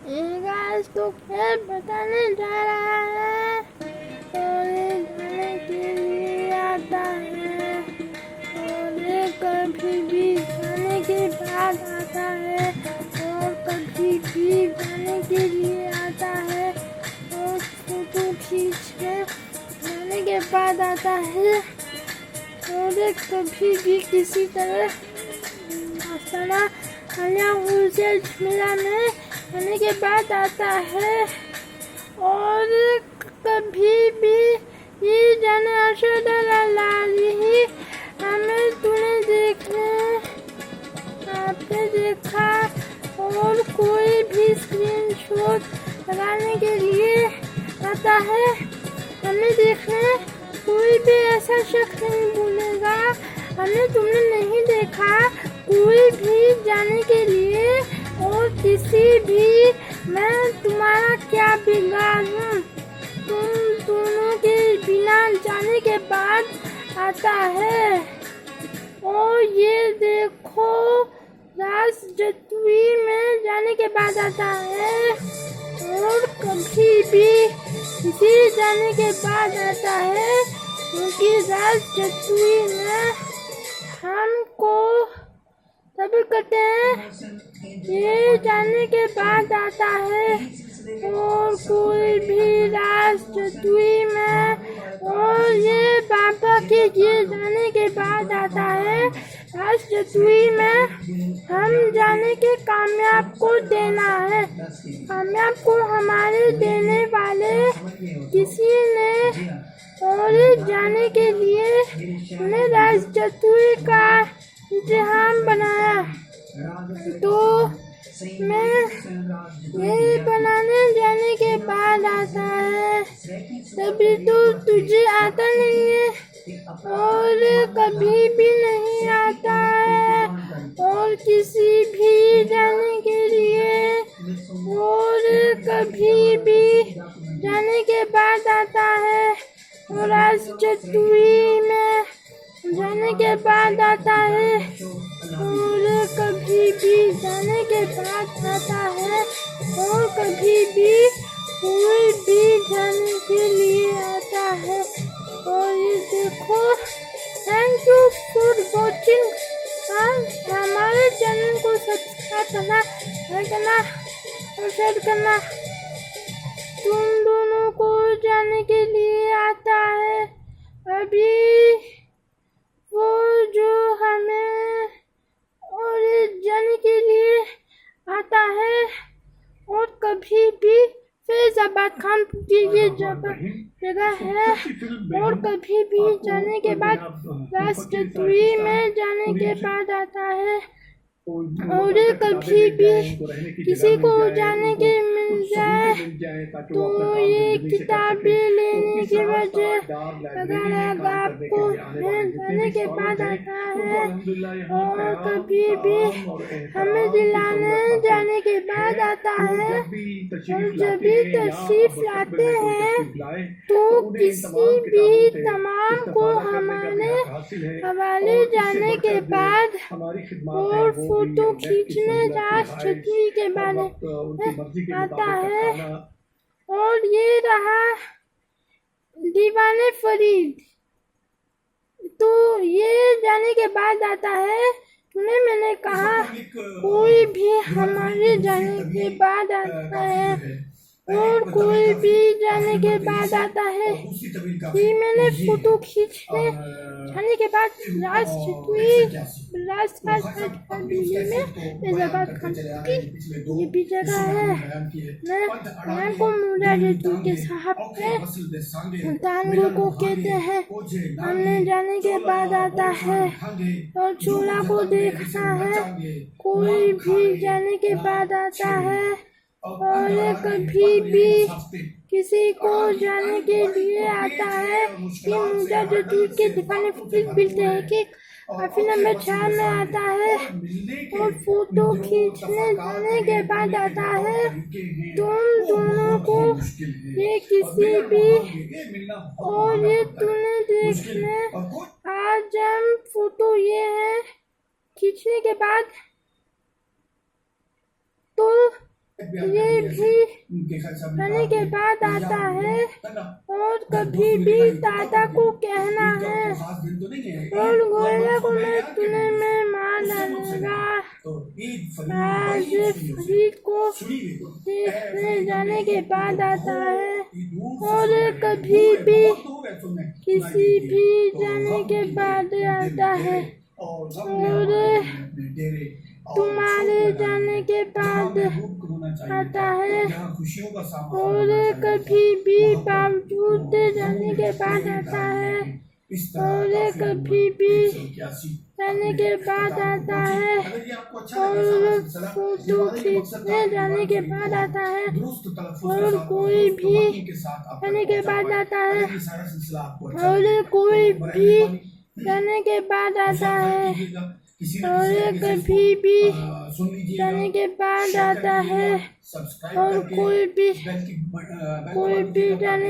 आज तो खेल बताने जा रहा है और ये जाने के लिए आता है और ये कभी भी जाने के बाद आता है और कभी भी जाने के लिए आता है और फोटो खींच के जाने के बाद आता है और ये कभी भी किसी तरह आसाना खाना उसे मिला में आने के बाद आता है और कभी भी ये जाने ही हमें तूने देखने आपने देखा और कोई भी स्क्रीनशॉट लगाने के लिए आता है हमें देखने कोई भी ऐसा शख्स नहीं बोलेगा हमने तुमने नहीं देखा कोई भी जाने के लिए और किसी भी मैं तुम्हारा क्या बिगाड़ूं तुम दोनों के बिना जाने के बाद आता है और ये देखो राजजतुई में जाने के बाद आता है और कभी भी किसी जाने के बाद आता है क्योंकि राजजतुई में हमको सभी कहते हैं ये जाने के बाद आता है और कोई भी राजजतुई में और ये बाबा के ये जाने के बाद आता है राजजतुई में हम जाने के कामयाब को देना है कामयाब को हमारे देने वाले किसी ने और जाने के लिए उन्हें राजजतुई का इम्तिहान बनाया तो मैं ये बनाने जाने के बाद आता है तभी तो तुझे आता नहीं है और कभी भी नहीं आता है और किसी भी जाने के लिए और कभी भी जाने के बाद आता है और राजजतुई में जाने के बाद आता है और कभी भी जाने के बाद आता है और कभी भी कोई भी जाने के लिए आता है और ये देखो थैंक यू फॉर वॉचिंग हमारे चैनल को सब्सक्राइब करना लाइक करना और शेयर करना तुम दोनों को जाने के लिए आता है अभी वो जो हमें और जाने के लिए आता है और कभी भी फैजाबाद खान की ये जगह है और कभी भी जाने के बाद राजजतुई में जाने के बाद आता है और कभी भी किसी को जाने के मिल जाए तो ये किताबें लेने की वजह अगर आपको जाने के बाद आता है और कभी भी हमें दिलाने जाने के बाद आता है और जब भी तशरीफ लाते हैं तो किसी भी तमाम को हमारे हवाले जाने के बाद और फोटो खींचने राजजतुई के बारे में आता है और ये रहा दीवाने फरीद तो ये जाने के बाद आता है तूने मैंने कहा कोई भी हमारे जाने के बाद आता है और कोई भी जाने के बाद आता है ये मैंने फोटो खींचने जाने के बाद राजजतुई दिल्ली में फैजाबाद खान की ये भी जगह है मैं को मुरादेतु के साहब के तांगो को कहते हैं हमने जाने के बाद आता है और चूल्हा को देखना है कोई भी जाने के बाद आता है और कभी भी किसी को जाने के लिए आता है कि मुरादेतु के दीवाने फरीद मिलते हैं कि काफी नंबर 4 में आता है और फोटो खींचने जाने के बाद आता है तुम दोनों को ये किसी भी और ये तूने देखने आज हम फोटो ये है खींचने के बाद तो ये भी जाने के बाद आता है और कभी भी दादा को कहना है और गोले को मैं तूने में मार डालूंगा। आज फरीद को देखने जाने के बाद आता है और कभी भी किसी भी जाने के बाद आता है और तुम्हारे जाने के बाद आता है और कभी भी बावजूद जाने के बाद आता है और कभी भी जाने के बाद आता है और फोटो खींचने जाने के बाद आता है और कोई भी जाने के बाद आता है और कोई भी जाने के बाद आता है और कभी भी जाने के बाद आता है और कोई भी जाने